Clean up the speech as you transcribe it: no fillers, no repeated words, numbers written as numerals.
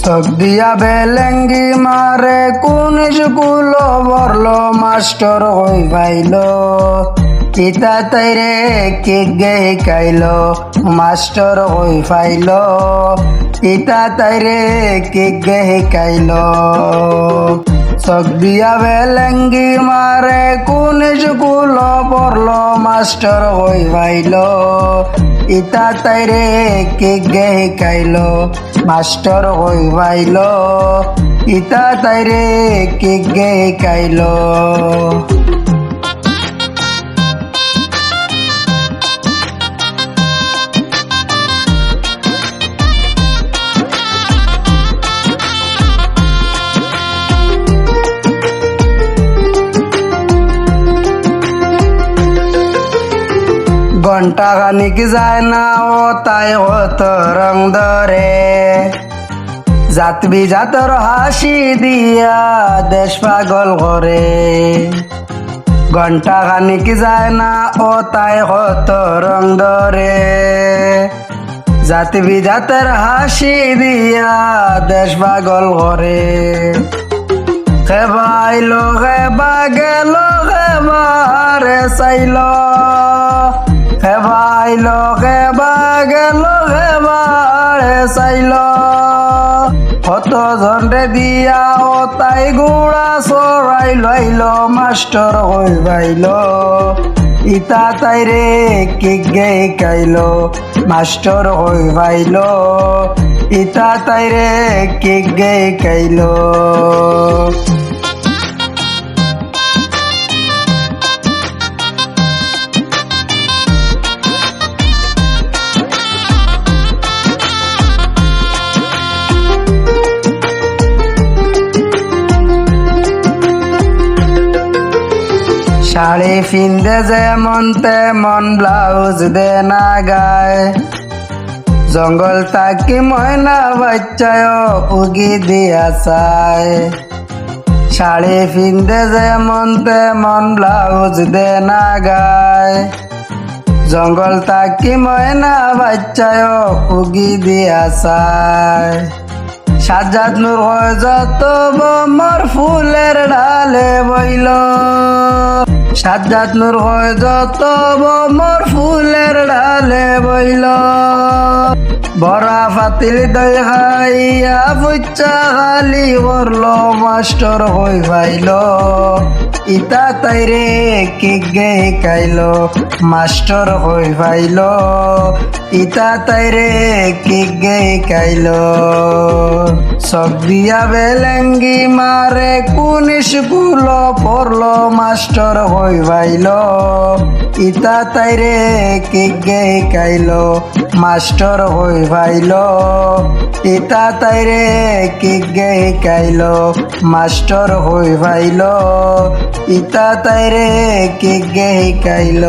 চোখ দিয়া বেলেঙ্গি মারে কোন স্কুল বরলো মাস্টার হই পাইল ইতা তাইরে কে গে কাইল মাস্টার হই পাইল ইতা তাইরে কে গে কাইল চোখ দিয়া বেলেঙ্গি মারে কোন স্কুল বরলো মাস্টার হই পাইল ইতা তাইরে কে গে কাইল মাস্টার হই পাইল ইতা তাইরে কে গে কাইল ঘন্টা খানিক যায় না ও তাই হত রং ধরে জাত বিজাতর হাসি দিয়া দেশ পাগল করে ঘন্টা খানিক যায় না ও তাই হত রং ধরে জাত বিজাতের হাসি দিয়া দেশ পাগল করে খেবাইল খেবা গেল খেবারে চাইল খেবাইল খেবা গেল খেবারে চাইল কত জন্ডে দিয়া ও তাই গুড়া চড়াই লাইল মাস্টার হই পাইল ইতা তাইরে কে গে কাইল মাস্টার হই পাইল ইতা তাইরে কে গে কাইল শাড়ি ফিন্দে যেমন তেমন ব্লাউজ দে না গায় জঙ্গল তাকি ময়না বাচ্চায় উগি দিয়া চায় শাড়ি ফিন্দে যেমন তেমন ব্লাউজ দে না গায় জঙ্গল তাকি ময়না বাচ্চায় উগি দিয়া চায় সাজ্জাদ নূর হয় যত বোমর ফুলের ডালে বইল সাজ্জাদ নূর হয় যত বোমর ফুলের ডালে বইল বড়া ফাতিল দই খাইয়া বুচ্চা খালি করল মাস্টার হই পাইল ইতা তাইরে কে গে কাইল মাস্টার হই পাইল ইতা তাইরে কে গে কাইল চোখ দিয়া বেলেঙ্গি মারে কোন স্কুল পড়ল মাস্টার হই পাইল ইতা তাইরে কে গে কাইল মাস্টার হই পাইল ইতা তাইরে কে গে কাইল মাস্টার হই পাইল ইতা তাইরে কে গে কাইল